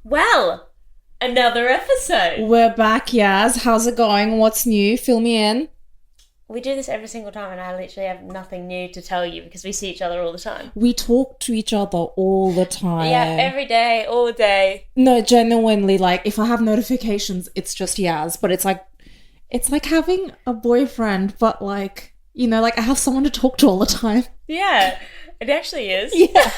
Well, another episode. We're back, Yaz. How's it going? What's new? Fill me in. We do this every single time and I literally have nothing new to tell you because we see each other all the time. We talk to each other all the time. Yeah, every day, all day. No, genuinely, like, if I have notifications, it's just Yaz. But it's like having a boyfriend, but like, you know, like I have someone to talk to all the time. Yeah, it actually is. Yeah.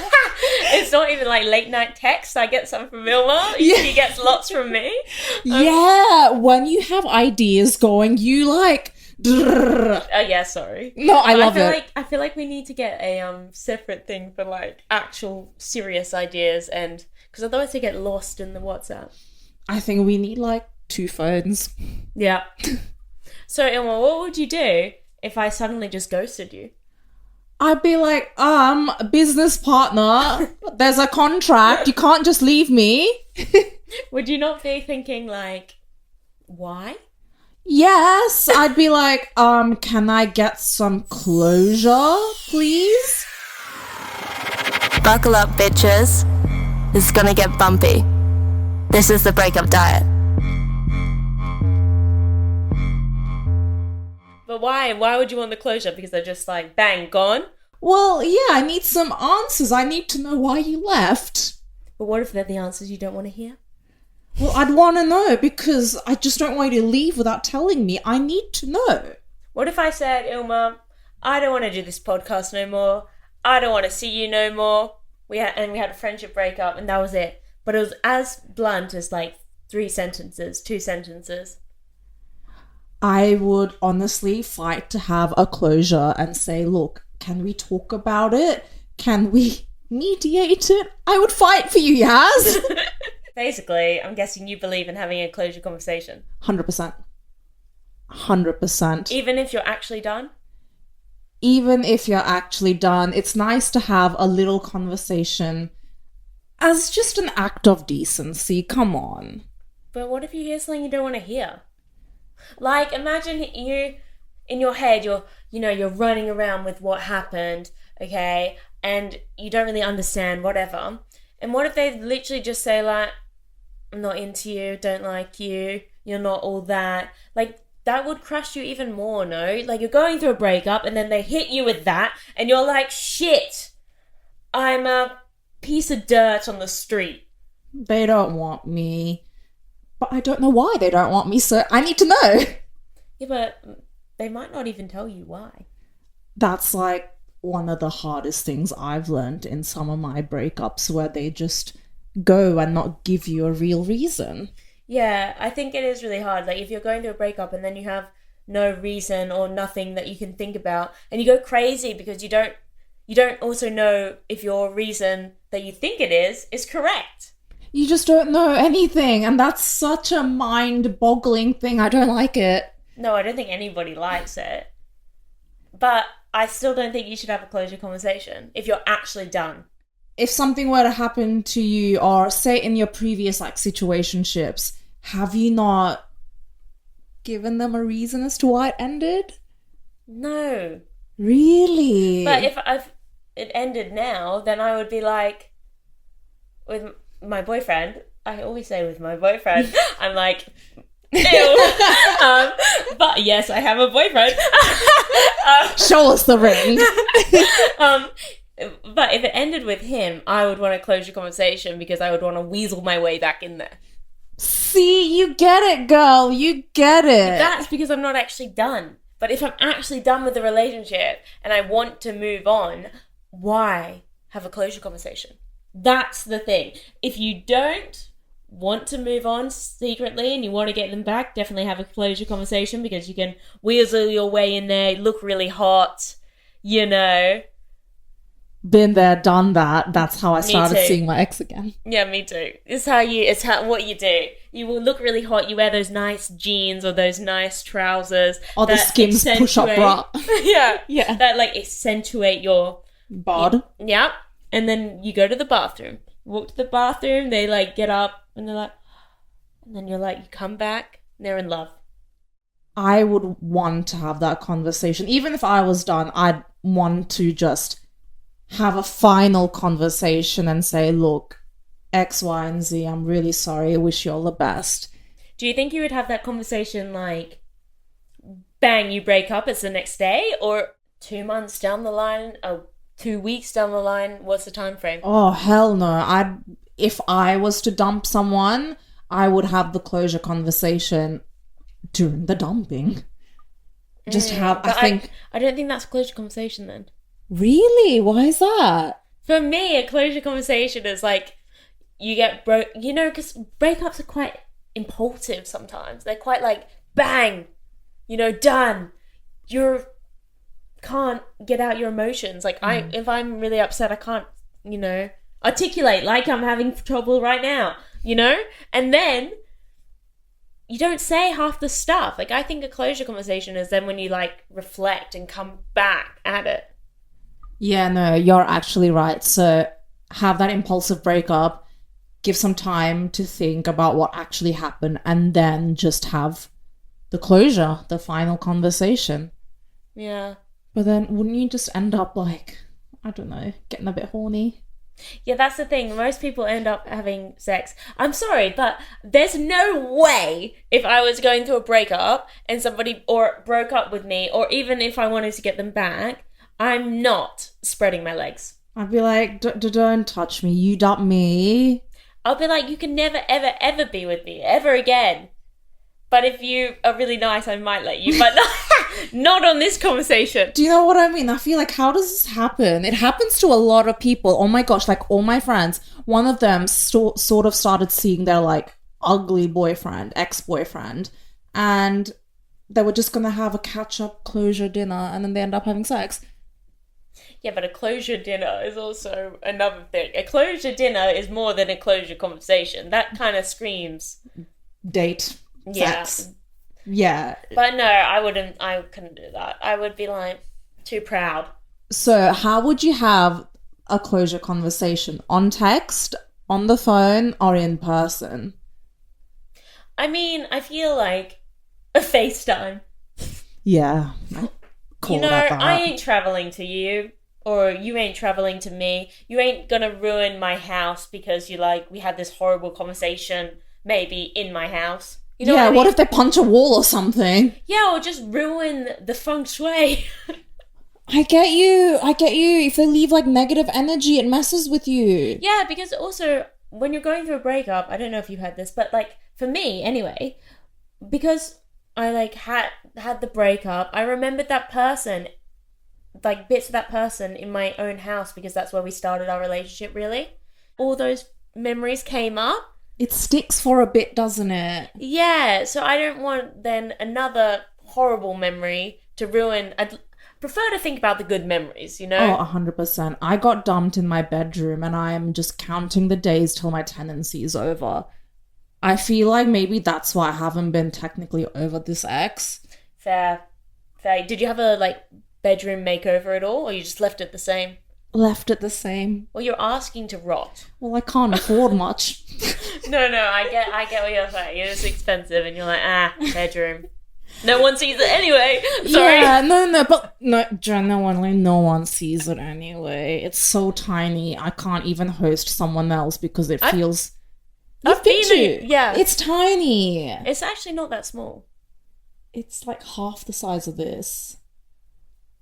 It's not even like late night text. I get some from Ilma. Yeah. She gets lots from me. Yeah, when you have ideas going, you like... Oh yeah, sorry. No, I love it. I feel like we need to get a separate thing for like actual serious ideas, and because otherwise they get lost in the WhatsApp. I think we need like 2 phones. Yeah. So Ilma, what would you do if I suddenly just ghosted you? I'd be like, business partner, there's a contract, you can't just leave me. Would you not be thinking like, why? Yes, I'd be like, can I get some closure, please? Buckle up, bitches. This is gonna get bumpy. This is the breakup diet. But why? Why would you want the closure? Because they're just like, bang, gone? Well, yeah, I need some answers. I need to know why you left. But what if they're the answers you don't want to hear? Well, I'd want to know because I just don't want you to leave without telling me. I need to know. What if I said, Ilma, I don't want to do this podcast no more. I don't want to see you no more. We had a friendship breakup and that was it. But it was as blunt as like 2 sentences. I would honestly fight to have a closure and say, look, can we talk about it? Can we mediate it? I would fight for you, Yaz. Basically, I'm guessing you believe in having a closure conversation. 100%. 100%. Even if you're actually done? Even if you're actually done, it's nice to have a little conversation as just an act of decency. Come on. But what if you hear something you don't want to hear? Like, imagine you, in your head, you're running around with what happened, okay? And you don't really understand, whatever. And what if they literally just say, like, I'm not into you, don't like you, you're not all that. Like, that would crush you even more, no? Like, you're going through a breakup and then they hit you with that and you're like, shit, I'm a piece of dirt on the street. They don't want me. But I don't know why they don't want me, so I need to know. Yeah, but they might not even tell you why. That's like one of the hardest things I've learned in some of my breakups, where they just go and not give you a real reason. Yeah, I think it is really hard. Like, if you're going through a breakup and then you have no reason or nothing that you can think about, and you go crazy because you don't also know if your reason that you think it is correct. You just don't know anything, and that's such a mind-boggling thing. I don't like it. No, I don't think anybody likes it. But I still don't think you should have a closure conversation if you're actually done. If something were to happen to you, or say in your previous like situationships, have you not given them a reason as to why it ended? No. Really? But if it ended now, then I would be like, with my boyfriend, I always say with my boyfriend, I'm like, ew. But yes, I have a boyfriend. Show us the ring. But if it ended with him, I would want to close your conversation because I would want to weasel my way back in there. See, you get it, girl. You get it. That's because I'm not actually done. But if I'm actually done with the relationship and I want to move on, why have a closure conversation? That's the thing. If you don't want to move on secretly and you want to get them back, definitely have a closure conversation because you can weasel your way in there, look really hot, you know. Been there, done that. That's how I started too. seeing my ex again. Yeah, me too. It's what you do. You will look really hot. You wear those nice jeans or those nice trousers. Or the Skims push-up bra. Yeah. Yeah. That like accentuate your bod. Yeah. And then you go to the bathroom. Walk to the bathroom, they like get up and they're like, and then you're like, you come back, and they're in love. I would want to have that conversation. Even if I was done, I'd want to just have a final conversation and say, look, X, Y, and Z. I'm really sorry. I wish you all the best. Do you think you would have that conversation like, bang, you break up, it's the next day? Or 2 months down the line, 2 weeks down the line? What's the time frame? Oh, hell no. If I was to dump someone, I would have the closure conversation during the dumping. Just have, I don't think that's a closure conversation then. Really? Why is that? For me, a closure conversation is like, you get broke, you know, because breakups are quite impulsive sometimes. They're quite like, bang, you know, done. You can't get out your emotions. Like, if I'm really upset, I can't, you know, articulate like I'm having trouble right now, you know? And then you don't say half the stuff. Like, I think a closure conversation is then when you, like, reflect and come back at it. Yeah, no, you're actually right. So have that impulsive breakup, give some time to think about what actually happened, and then just have the closure, the final conversation. Yeah. But then wouldn't you just end up, like, I don't know, getting a bit horny? Yeah, that's the thing. Most people end up having sex. I'm sorry, but there's no way if I was going through a breakup and somebody or broke up with me, or even if I wanted to get them back, I'm not spreading my legs. I'd be like, don't touch me. You dump me. I'll be like, you can never, ever, ever be with me ever again. But if you are really nice, I might let you. But not on this conversation. Do you know what I mean? I feel like, how does this happen? It happens to a lot of people. Oh my gosh, like all my friends, one of them sort of started seeing their like ugly boyfriend, ex-boyfriend, and they were just going to have a catch-up closure dinner, and then they end up having sex. Yeah, but a closure dinner is also another thing. A closure dinner is more than a closure conversation. That kind of screams date. Yeah. Sex. Yeah. But no, I couldn't do that. I would be like too proud. So how would you have a closure conversation? On text, on the phone, or in person? I mean, I feel like a FaceTime. Yeah. You know, I ain't traveling to you, or you ain't traveling to me. You ain't gonna ruin my house because we had this horrible conversation maybe in my house. You know what if they punch a wall or something? Yeah, or just ruin the feng shui. I get you. If they leave like negative energy, it messes with you. Yeah, because also when you're going through a breakup, I don't know if you've had this, but like for me anyway, because I like had the breakup, I remembered that person, like bits of that person in my own house because that's where we started our relationship really. All those memories came up. It sticks for a bit, doesn't it? Yeah, so I don't want then another horrible memory to ruin. I'd prefer to think about the good memories, you know? Oh, 100%. I got dumped in my bedroom and I am just counting the days till my tenancy is over. I feel like maybe that's why I haven't been technically over this ex. Fair. Did you have a like bedroom makeover at all, or you just left it the same? Left it the same. Well, you're asking to rot. Well, I can't afford much. No, I get what you're saying. It's expensive, and you're like, bedroom. No one sees it anyway. Sorry. Yeah, no one sees it anyway. It's so tiny. I can't even host someone else because it feels. I've been to. Yeah, it's tiny. It's actually not that small. It's like half the size of this.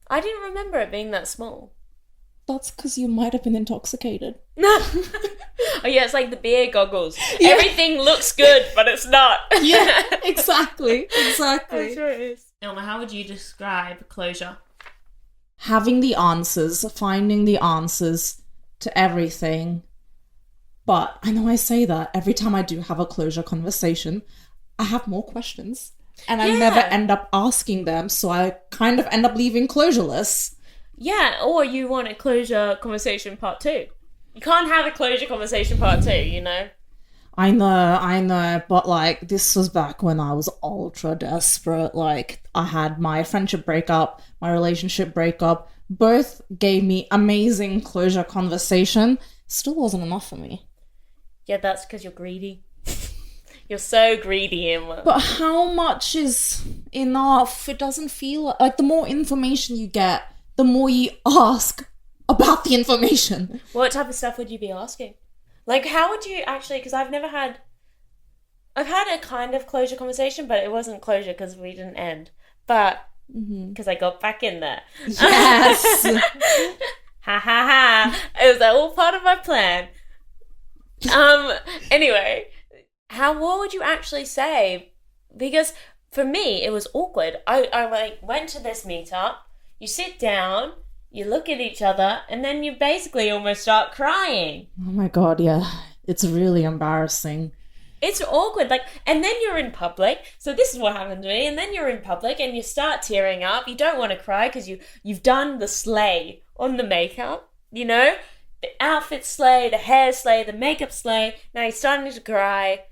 I didn't remember it being that small. That's because you might have been intoxicated. Oh yeah, it's like the beer goggles. Yeah. Everything looks good, but it's not. Yeah, exactly. I'm sure it is. Elma, how would you describe closure? Having the answers, finding the answers to everything. But I know I say that every time I do have a closure conversation, I have more questions. And I never end up asking them, so I kind of end up leaving closureless. Yeah, or you want a closure conversation part 2. You can't have a closure conversation part 2, you know? I know, but like, this was back when I was ultra desperate. Like, I had my friendship breakup, my relationship breakup, both gave me amazing closure conversation. Still wasn't enough for me. Yeah, that's because you're greedy. You're so greedy, Emma. But how much is enough? It doesn't feel like the more information you get, the more you ask about the information. What type of stuff would you be asking? Like, how would you actually, because I've had a kind of closure conversation, but it wasn't closure because we didn't end. But, because I got back in there. Yes. Ha ha ha. It was all part of my plan. Anyway, what would you actually say? Because for me, it was awkward. I like went to this meetup, you sit down, you look at each other, and then you basically almost start crying. Oh my God, yeah. It's really embarrassing. It's awkward, like, and then you're in public. So this is what happened to me. And then you're in public and you start tearing up. You don't want to cry because you've done the slay on the makeup, you know? The outfit slay, the hair slay, the makeup slay. Now you're starting to cry.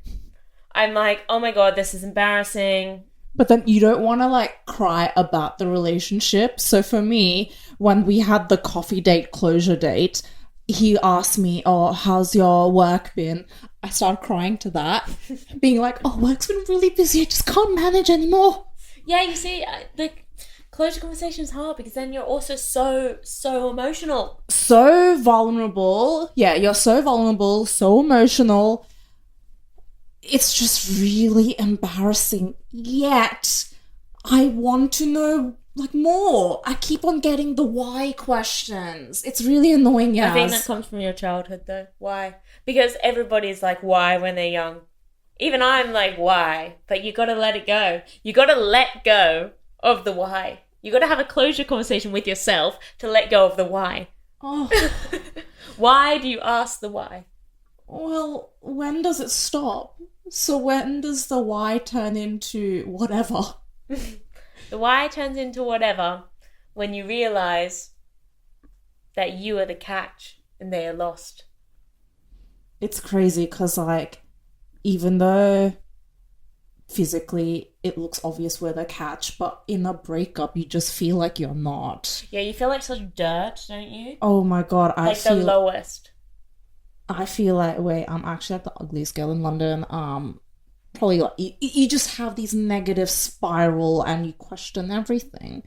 I'm like, oh my God, this is embarrassing. But then you don't want to like cry about the relationship. So for me, when we had the coffee date closure date, he asked me, oh, how's your work been? I started crying to that, being like, oh, work's been really busy. I just can't manage anymore. Yeah, you see, the closure conversation is hard because then you're also so emotional. So vulnerable. Yeah, you're so vulnerable, so emotional. It's just really embarrassing. Yet, I want to know like more. I keep on getting the why questions. It's really annoying, yes. I think that comes from your childhood though. Why? Because everybody's like, why when they're young? Even I'm like, why? But you gotta let it go. You gotta let go of the why. You gotta have a closure conversation with yourself to let go of the why. Oh. Why do you ask the why? Well, when does it stop? So when does the why turn into whatever? The why turns into whatever when you realize that you are the catch and they are lost. It's crazy because, like, even though physically it looks obvious we're the catch, but in a breakup you just feel like you're not. Yeah, you feel like such dirt, don't you? Oh my God, like the lowest. I feel like, wait, I'm actually like the ugliest girl in London. Probably like you just have these negative spiral and you question everything.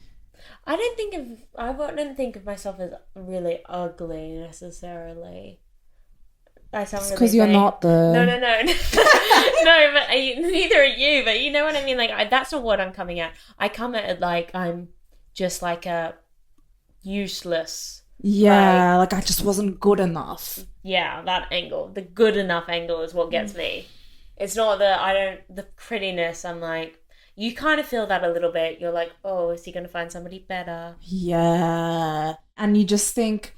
I wouldn't think of myself as really ugly necessarily. It's because you're not the... No. No, but neither are you, but you know what I mean? Like, that's not what I'm coming at. I come at it like I'm just like a useless... Yeah, like I just wasn't good enough. Yeah, that angle. The good enough angle is what gets me. It's not the prettiness. I'm like, you kind of feel that a little bit. You're like, oh, is he going to find somebody better? Yeah. And you just think,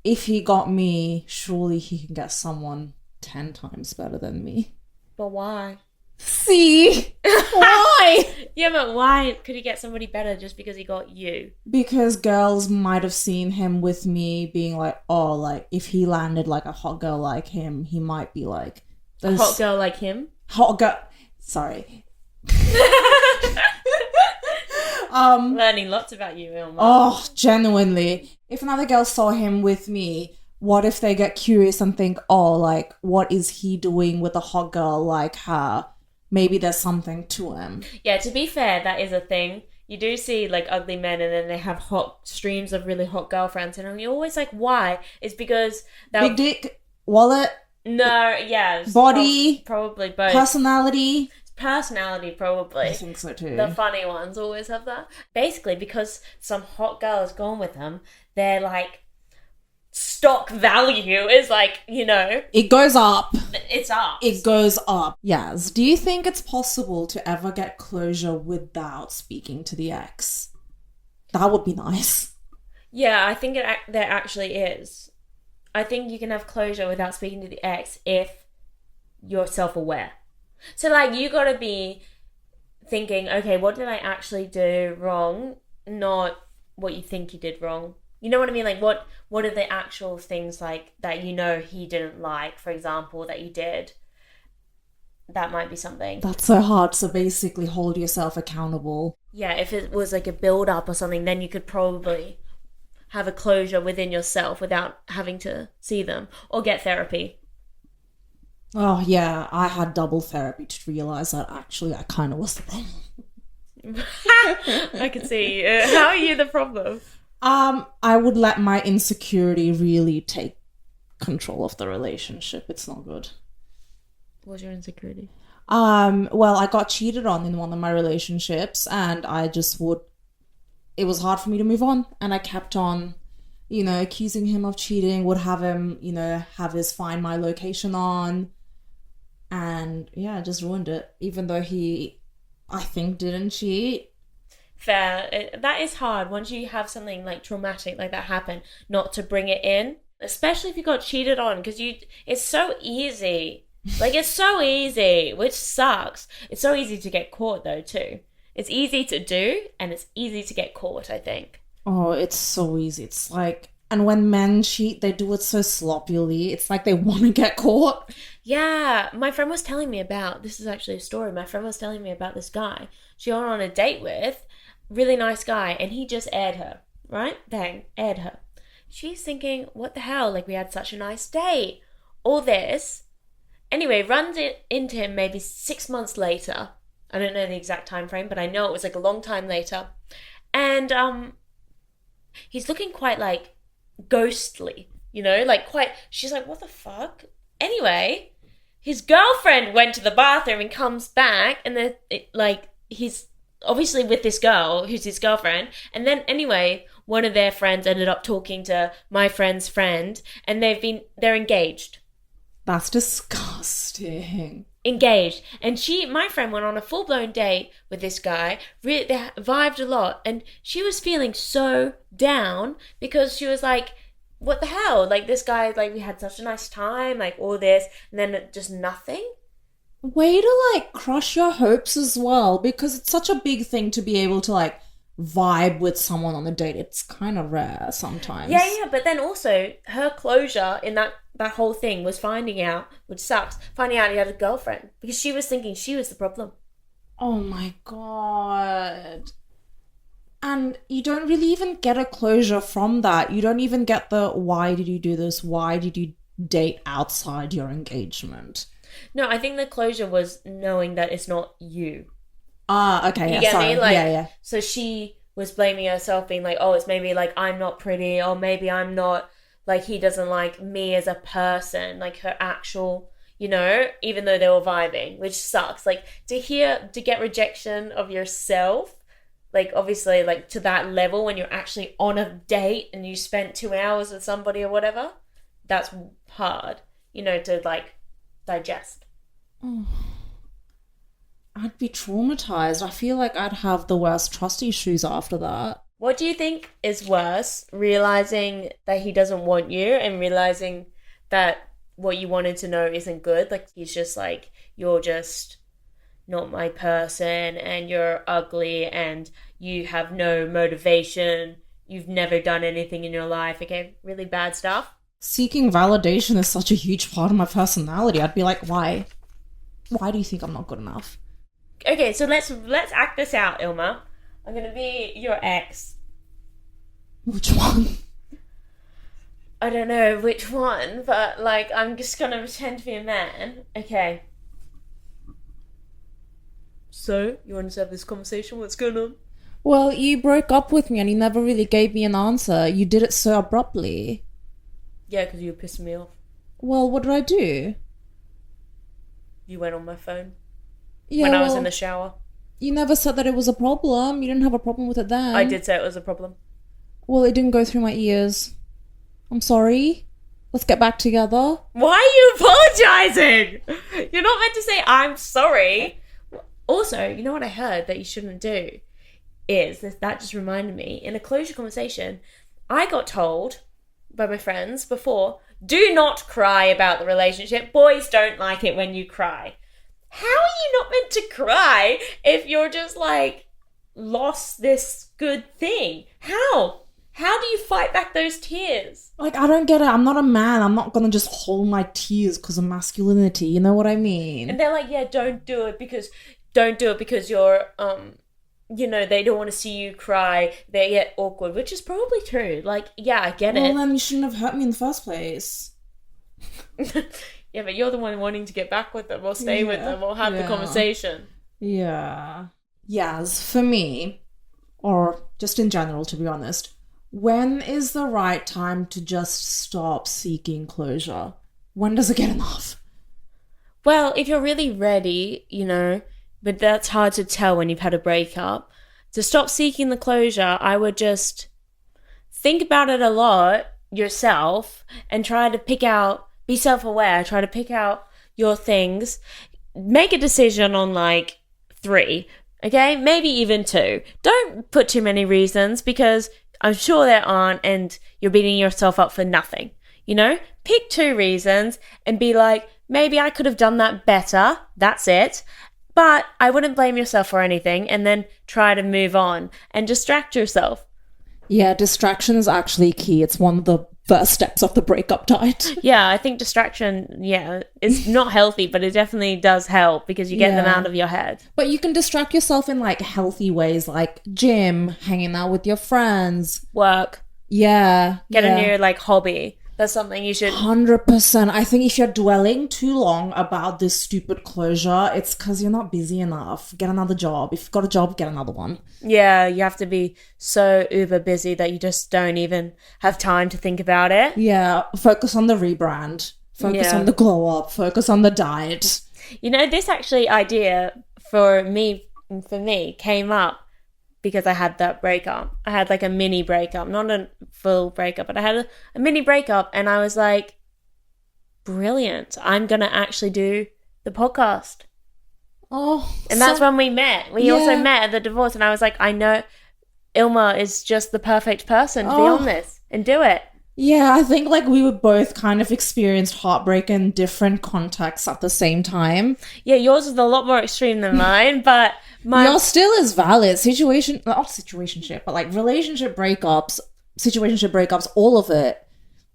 if he got me, surely he can get someone 10 times better than me. But why? See? Why? Yeah, but why could he get somebody better just because he got you? Because girls might have seen him with me being like, oh, like, if he landed like a hot girl like him, he might be like... A hot girl like him? Hot girl... Sorry. Learning lots about you, Ilma. Oh, genuinely. If another girl saw him with me, what if they get curious and think, oh, like, what is he doing with a hot girl like her? Maybe there's something to him. Yeah, to be fair, that is a thing. You do see, like, ugly men and then they have hot streams of really hot girlfriends. And you're always like, why? It's because... Big dick, wallet... No, yeah. Body... Probably both. Personality... Personality, probably. I think so too. The funny ones always have that. Basically, because some hot girl has gone with them, they're like... stock value is like, you know... It goes up. It's up. It goes up. Yaz, do you think it's possible to ever get closure without speaking to the ex? That would be nice. Yeah, I think there actually is. I think you can have closure without speaking to the ex if you're self-aware. So, like, you gotta be thinking, okay, what did I actually do wrong? Not what you think you did wrong. You know what I mean? Like, what are the actual things, like, that you know he didn't like, for example, that you did? That might be something. That's so hard to basically hold yourself accountable. Yeah, if it was, like, a build-up or something, then you could probably have a closure within yourself without having to see them or get therapy. Oh, yeah, I had double therapy to realise that actually I kind of was the problem. I can see. How are you the problem? I would let my insecurity really take control of the relationship. It's not good. What's your insecurity? Well, I got cheated on in one of my relationships, and it was hard for me to move on, and I kept on, accusing him of cheating, would have him, have his Find My location on, and yeah, I just ruined it, even though he, I think, didn't cheat. Fair. That is hard once you have something like traumatic like that happen, not to bring it in, especially if you got cheated on, because it's so easy. Like, it's so easy, which sucks. It's so easy to get caught, though, too. It's easy to do, and it's easy to get caught, I think. Oh, it's so easy. It's like, and when men cheat, they do it so sloppily. It's like they want to get caught. Yeah, my friend was telling me about, this is actually a story, my friend was telling me about this guy she went on a date with, really nice guy, and he just aired her, right? Bang, aired her. She's thinking, what the hell? Like, we had such a nice date. All this. Anyway, runs into him maybe 6 months later. I don't know the exact time frame, but I know it was like a long time later. And he's looking quite like ghostly, like quite, she's like, what the fuck? Anyway, his girlfriend went to the bathroom and comes back, and then he's obviously with this girl who's his girlfriend. And then anyway, one of their friends ended up talking to my friend's friend, and they're engaged. That's disgusting. Engaged. And my friend went on a full-blown date with this guy. They vibed a lot. And she was feeling so down because she was like, what the hell? Like, this guy, like, we had such a nice time, like, all this, and then just nothing. Way to, crush your hopes as well, because it's such a big thing to be able to, vibe with someone on a date. It's kind of rare sometimes. Yeah, but then also her closure in that whole thing was finding out, which sucks, finding out he had a girlfriend, because she was thinking she was the problem. Oh my god. And you don't really even get a closure from that. You don't even get the, why did you do this? Why did you date outside your engagement? No, I think the closure was knowing that it's not you. Ah, okay, you get sorry. Me? Like, yeah. So she was blaming herself, being like, oh, it's maybe like I'm not pretty, or maybe I'm not, like, he doesn't like me as a person, like her actual, even though they were vibing, which sucks. Like, to get rejection of yourself, like, obviously, like, to that level when you're actually on a date and you spent 2 hours with somebody or whatever, that's hard, to, like, digest. Oh. I'd be traumatized. I feel like I'd have the worst trust issues after that. What do you think is worse? Realizing that he doesn't want you and realizing that what you wanted to know isn't good? Like, he's just like, you're just not my person and you're ugly and you have no motivation. You've never done anything in your life. Okay, really bad stuff. Seeking validation is such a huge part of my personality. I'd be like, why? Why do you think I'm not good enough? Okay, so let's act this out, Ilma. I'm gonna be your ex. Which one? I don't know which one, but I'm just gonna pretend to be a man. Okay. So, you want to have this conversation? What's going on? Well, you broke up with me and you never really gave me an answer. You did it so abruptly. Yeah, because you were pissing me off. Well, what did I do? You went on my phone. Yeah, when I was in the shower. You never said that it was a problem. You didn't have a problem with it then. I did say it was a problem. Well, it didn't go through my ears. I'm sorry. Let's get back together. Why are you apologizing? You're not meant to say, I'm sorry. Also, you know what I heard that you shouldn't do? That just reminded me, in a closure conversation, I got told by my friends before, do not cry about the relationship. Boys don't like it when you cry. How are you not meant to cry if you're just lost this good thing? How? How do you fight back those tears? I don't get it. I'm not a man. I'm not gonna just hold my tears because of masculinity. You know what I mean? And they're like, yeah, don't do it because you're, they don't want to see you cry. They get awkward, which is probably true. Yeah, I get it. Well, then you shouldn't have hurt me in the first place. Yeah, but you're the one wanting to get back with them or stay with them or have the conversation. Yeah. Yes, for me, or just in general, to be honest, When is the right time to just stop seeking closure? When does it get enough? Well, if you're really ready, but that's hard to tell when you've had a breakup. To stop seeking the closure, I would just think about it a lot yourself and try to be self-aware, try to pick out your things. Make a decision on like 3, okay? Maybe even 2. Don't put too many reasons because I'm sure there aren't and you're beating yourself up for nothing, Pick 2 reasons and be like, maybe I could have done that better. That's it. But I wouldn't blame yourself for anything and then try to move on and distract yourself. Yeah, distraction is actually key. It's one of the first steps of the breakup diet. Yeah, I think distraction, is not healthy, but it definitely does help because you get them out of your head. But you can distract yourself in like healthy ways, like gym, hanging out with your friends. Work. Yeah. Get a new like hobby. That's something you should... 100%. I think if you're dwelling too long about this stupid closure, it's because you're not busy enough. Get another job. If you've got a job, get another one. Yeah, you have to be so uber busy that you just don't even have time to think about it. Yeah, focus on the rebrand. Focus on the glow up. Focus on the diet. This actually idea for me came up because I had that breakup. I had like a mini breakup, not a full breakup, but I had a mini breakup and I was like, brilliant. I'm going to actually do the podcast. Oh. And that's when we met. We also met at the divorce and I was like, I know Ilma is just the perfect person to be on this and do it. Yeah, I think like we were both kind of experienced heartbreak in different contexts at the same time. Yeah, yours is a lot more extreme than mine, but yours still is valid. Not situationship, but like relationship breakups, situationship breakups, all of it.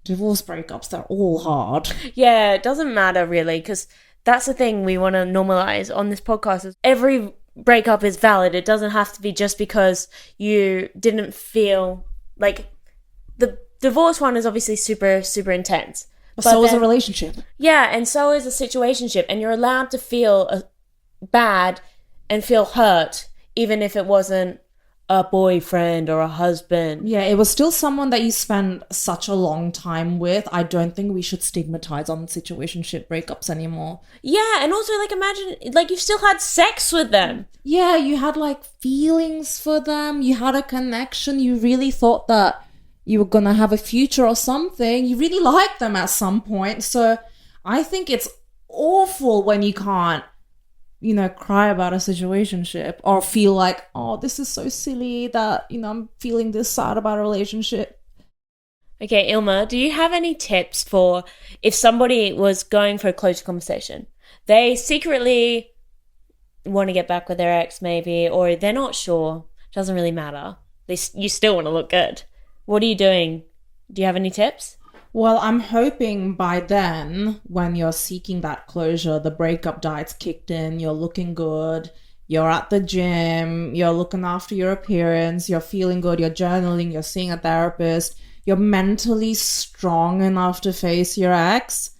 Divorce breakups, they're all hard. Yeah, it doesn't matter really, because that's the thing we want to normalize on this podcast. Is every breakup is valid. It doesn't have to be just because you didn't feel like the divorce one is obviously super, super intense. But so is a relationship. Yeah, and so is a situationship. And you're allowed to feel bad and feel hurt, even if it wasn't a boyfriend or a husband. Yeah, it was still someone that you spend such a long time with. I don't think we should stigmatize on situationship breakups anymore. Yeah, and also like imagine like you've still had sex with them. Yeah, you had like feelings for them. You had a connection. You really thought that you were gonna have a future or something. You really liked them at some point. So I think it's awful when you can't, cry about a situationship or feel like, oh, this is so silly that, I'm feeling this sad about a relationship. Okay, Ilma, do you have any tips for if somebody was going for a closure conversation? They secretly want to get back with their ex maybe, or they're not sure. Doesn't really matter. You still want to look good. What are you doing? Do you have any tips? Well, I'm hoping by then, when you're seeking that closure, the breakup diet's kicked in, you're looking good, you're at the gym, you're looking after your appearance, you're feeling good, you're journaling, you're seeing a therapist, you're mentally strong enough to face your ex.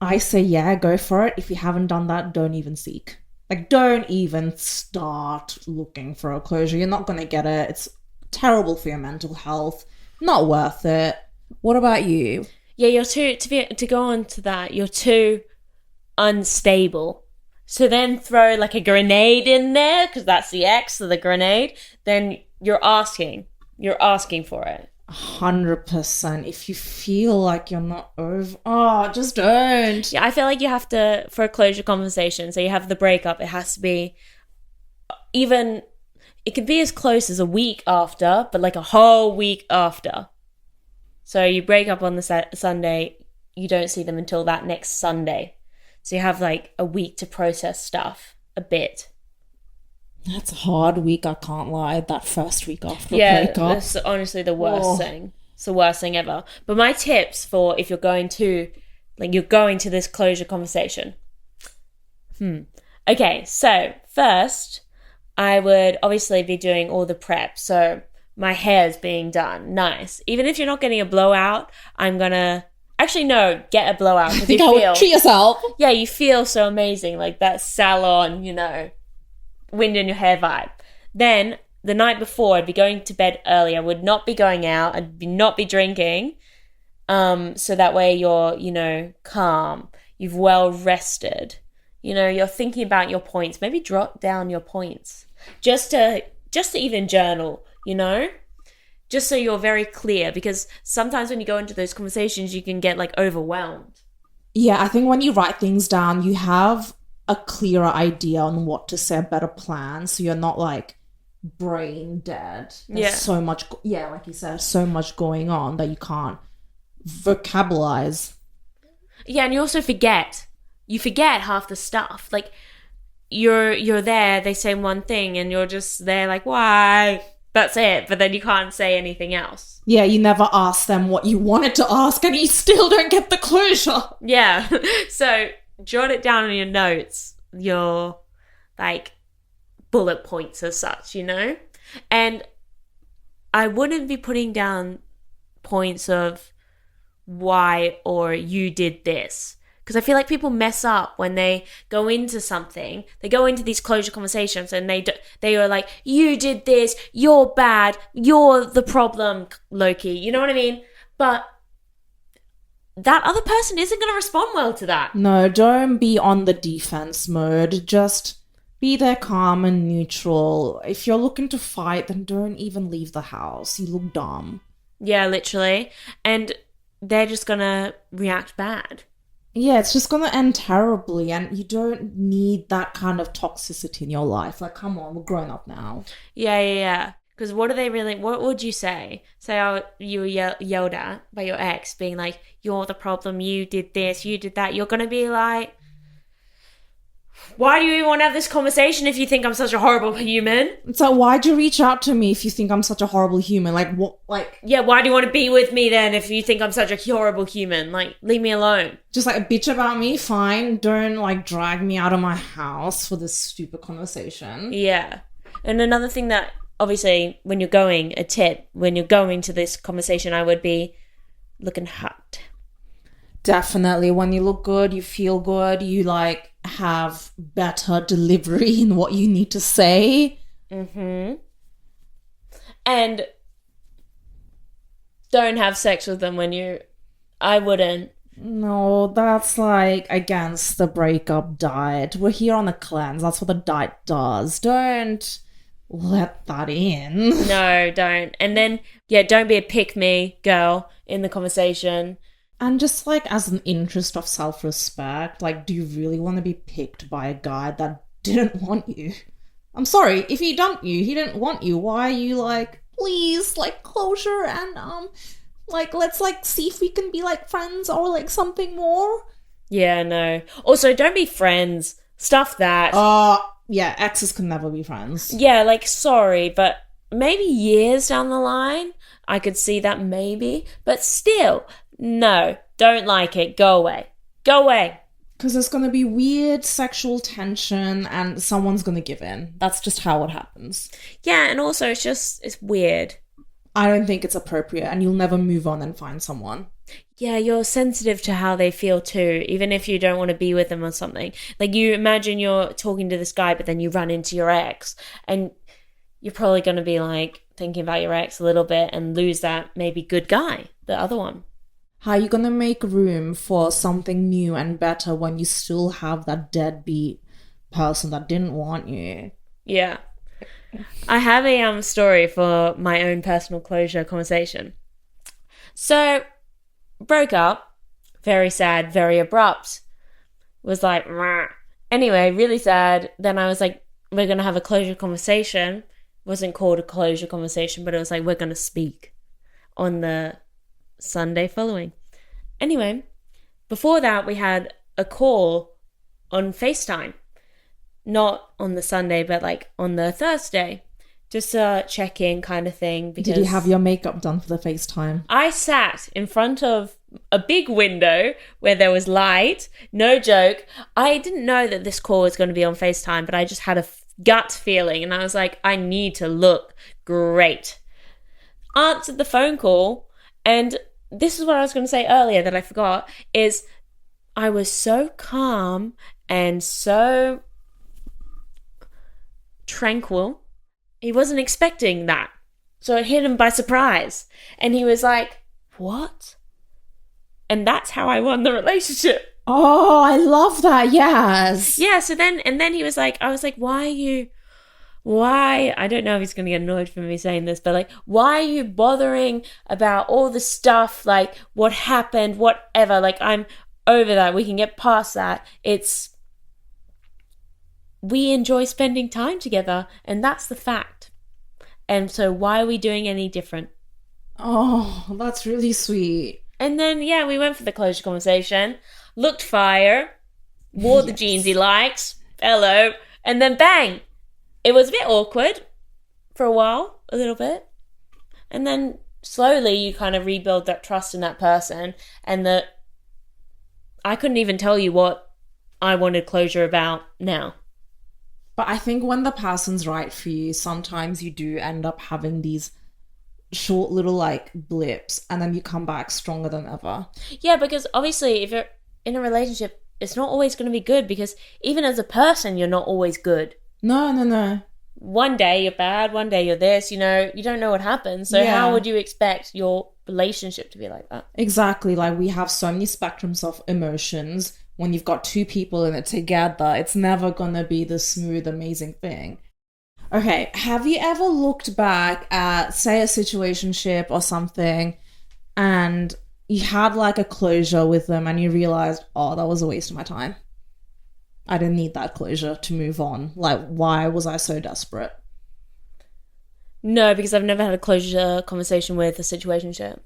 I say, yeah, go for it. If you haven't done that, don't even seek. Like, don't even start looking for a closure. You're not going to get it. It's terrible for your mental health. Not worth it. What about you? Yeah, you're to go on to that, you're too unstable. So then throw like a grenade in there, because that's the X of the grenade, then you're asking for it. 100%. If you feel like you're not over, just don't. Yeah, I feel like you have to, for a closure conversation, so you have the breakup, it has to be even, it could be as close as a week after, but like a whole week after. So you break up on the Sunday, you don't see them until that next Sunday. So you have like a week to process stuff a bit. That's a hard week, I can't lie. That first week after a breakup. Yeah, that's honestly the worst thing. It's the worst thing ever. But my tips for if you're going to this closure conversation. Okay, so first, I would obviously be doing all the prep. So my hair's being done. Nice. Even if you're not getting a blowout, I'm gonna... Actually, no, get a blowout. I think I would treat yourself. Yeah, you feel so amazing. Like that salon, wind in your hair vibe. Then the night before, I'd be going to bed early. I would not be going out. Not be drinking. So that way you're, calm. You've well rested. You're thinking about your points. Maybe jot down your points. Just to even journal, Just so you're very clear. Because sometimes when you go into those conversations, you can get overwhelmed. Yeah, I think when you write things down, you have a clearer idea on what to say, a better plan. So you're not brain dead. There's so much, like you said, so much going on that you can't vocabularize. Yeah, and you also forget. You forget half the stuff. You're there, they say one thing, and you're just there why? That's it. But then you can't say anything else. Yeah, you never ask them what you wanted to ask, and you still don't get the closure. Yeah. So jot it down in your notes, your bullet points as such, And I wouldn't be putting down points of why or you did this. Because I feel like people mess up when they go into something. They go into these closure conversations and they are like, you did this, you're bad, you're the problem, Loki. You know what I mean? But that other person isn't going to respond well to that. No, don't be on the defense mode. Just be there calm and neutral. If you're looking to fight, then don't even leave the house. You look dumb. Yeah, literally. And they're just going to react bad. Yeah, it's just going to end terribly, and you don't need that kind of toxicity in your life. Come on, we're grown up now. Yeah. Because what would you say? Say you were yelled at by your ex, being like, you're the problem, you did this, you did that. You're going to be like, why do you even want to have this conversation if you think I'm such a horrible human? So why'd you reach out to me if you think I'm such a horrible human? What? Yeah, why do you want to be with me then if you think I'm such a horrible human? Leave me alone. Just bitch about me, fine. Don't drag me out of my house for this stupid conversation. Yeah. And another thing that, obviously, when you're going to this conversation, I would be looking hot. Definitely. When you look good, you feel good, you have better delivery in what you need to say. Mm-hmm. And don't have sex with them I wouldn't. No, that's against the breakup diet. We're here on a cleanse. That's what the diet does. Don't let that in. No, don't. And then, don't be a pick-me girl in the conversation. And just as an interest of self-respect, do you really want to be picked by a guy that didn't want you? I'm sorry, if he dumped you, he didn't want you. Why are you please, closure and, let's see if we can be friends or something more? Yeah, no. Also, don't be friends. Stuff that. Yeah, exes can never be friends. Yeah, sorry, but maybe years down the line, I could see that maybe. But still, no, don't like it. Go away. Go away. Because there's going to be weird sexual tension and someone's going to give in. That's just how it happens. Yeah, and also it's weird. I don't think it's appropriate, and you'll never move on and find someone. Yeah, you're sensitive to how they feel too, even if you don't want to be with them or something. You imagine you're talking to this guy, but then you run into your ex, and you're probably going to be thinking about your ex a little bit and lose that maybe good guy, the other one. How are you going to make room for something new and better when you still have that deadbeat person that didn't want you? Yeah. I have a story for my own personal closure conversation. So, broke up, very sad, very abrupt. Was Meh. Anyway, really sad. Then I was we're going to have a closure conversation. Wasn't called a closure conversation, but it was we're going to speak on the Sunday following. Anyway, before that, we had a call on FaceTime. Not on the Sunday, but on the Thursday. Just a check-in kind of thing. Because did you have your makeup done for the FaceTime? I sat in front of a big window where there was light. No joke. I didn't know that this call was going to be on FaceTime, but I just had a gut feeling. And I was I need to look great. Answered the phone call. And this is what I was going to say earlier that I forgot, is I was so calm and so tranquil He wasn't expecting that. So it hit him by surprise. And he was like, what? And that's how I won the relationship. Oh, I love that. Yes. Yeah, so then he was like, I was like, why, I don't know if he's going to get annoyed for me saying this, but like, why are you bothering about all the stuff, like what happened, whatever, like I'm over that, we can get past that. We enjoy spending time together, and that's the fact. And so why are we doing any different? Oh, that's really sweet. And then, yeah, we went for the closure conversation, looked fire, wore the jeans he likes, hello, and then bang. It was a bit awkward for a while, a little bit. And then slowly you kind of rebuild that trust in that person, and I couldn't even tell you what I wanted closure about now. But I think when the person's right for you, sometimes you do end up having these short little like blips, and then you come back stronger than ever. Yeah, because obviously if you're in a relationship, it's not always going to be good, because even as a person, you're not always good. No. One day you're bad, one day you're this, you don't know what happens. So Yeah. how would you expect your relationship to be like that? Exactly. Like, we have so many spectrums of emotions. When you've got two people in it together, it's never gonna be the smooth, amazing thing. Okay, have you ever looked back at, say, a situationship or something, and you had like a closure with them, and you realized, oh, that was a waste of my time. I didn't need that closure to move on. Like, why was I so desperate? No, because I've never had a closure conversation with a situationship.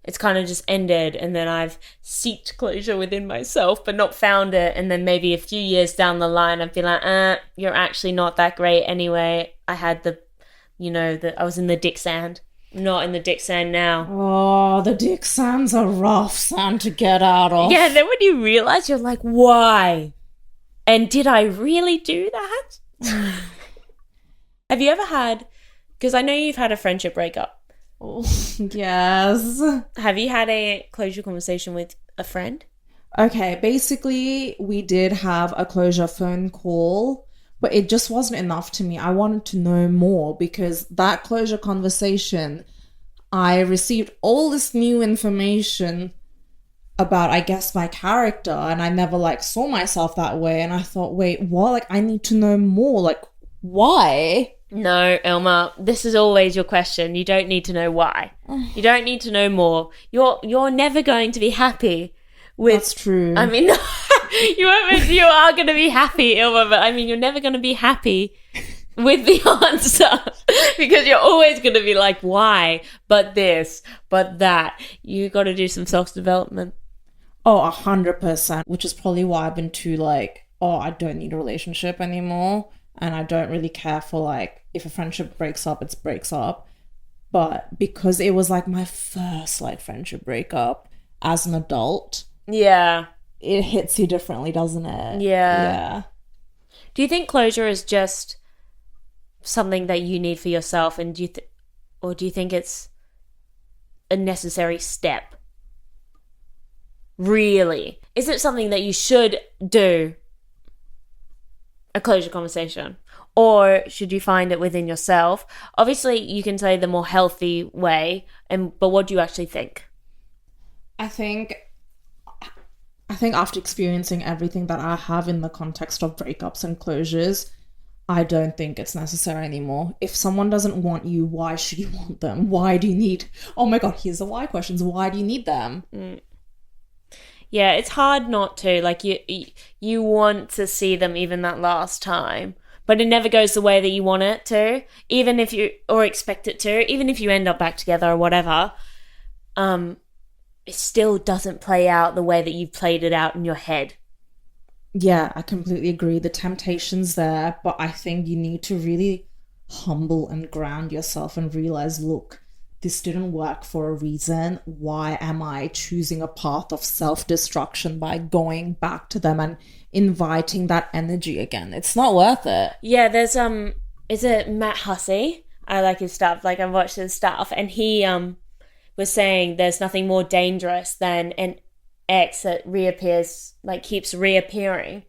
It's kind of just ended, and then I've sought closure within myself but not found it, and then maybe a few years down the line I'd be like, you're actually not that great anyway. I had I was in the dick sand. I'm not in the dick sand now. Oh, the dick sand's a rough sand to get out of. Yeah, then when you realise, you're like, why? And did I really do that? Have you ever had, because I know you've had a friendship breakup. Oh, yes. Have you had a closure conversation with a friend? Okay, basically, we did have a closure phone call, but it just wasn't enough to me. I wanted to know more, because that closure conversation, I received all this new information about, I guess, my character, and I never like saw myself that way. And I thought, wait, what? Like, I need to know more. Like, why? No, Elma, this is always your question. You don't need to know why. You don't need to know more. You're never going to be happy with... That's true. I mean, you are going to be happy, Elma, but I mean, you're never going to be happy with the answer, because you're always going to be like, why? But this, but that. You got to do some self-development. Oh, 100%, which is probably why I've been too like, oh, I don't need a relationship anymore. And I don't really care for, like, if a friendship breaks up, it breaks up. But because it was like my first like friendship breakup as an adult, yeah, it hits you differently, doesn't it? Yeah. Do you think closure is just something that you need for yourself, and do you think it's a necessary step? Really? Is it something that you should do? A closure conversation, or should you find it within yourself? Obviously you can say the more healthy way, but what do you actually think? I think after experiencing everything that I have in the context of breakups and closures, I don't think it's necessary anymore. If someone doesn't want you, why should you want them? Why do you need, oh my god, here's the why questions, why do you need them? Yeah, it's hard not to. Like, you want to see them even that last time, but it never goes the way that you want it to, or expect it to, even if you end up back together or whatever. It still doesn't play out the way that you've played it out in your head. Yeah, I completely agree. The temptation's there, but I think you need to really humble and ground yourself and realize, look, this didn't work for a reason. Why am I choosing a path of self-destruction by going back to them and inviting that energy again? It's not worth it. Yeah, there's is it Matt Hussey? I like his stuff. Like, I've watched his stuff, and he was saying there's nothing more dangerous than an ex that reappears, like keeps reappearing,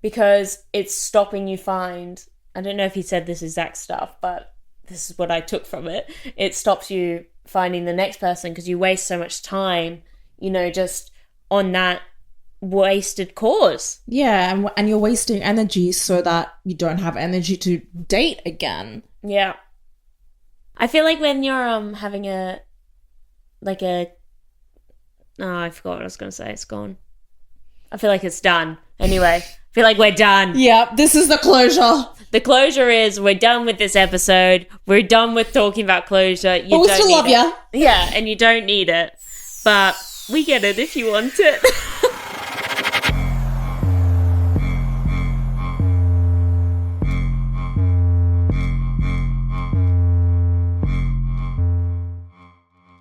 because it's stopping you find. I don't know if he said this exact stuff, but this is what I took from it. It stops you finding the next person because you waste so much time, you know, just on that wasted cause. Yeah, and you're wasting energy so that you don't have energy to date again. Yeah. I feel like when you're having oh, I forgot what I was going to say. It's gone. I feel like it's done. Anyway, I feel like we're done. Yeah, this is the closure. The closure is we're done with this episode. We're done with talking about closure. But we still love you. Yeah, and you don't need it. But we get it if you want it.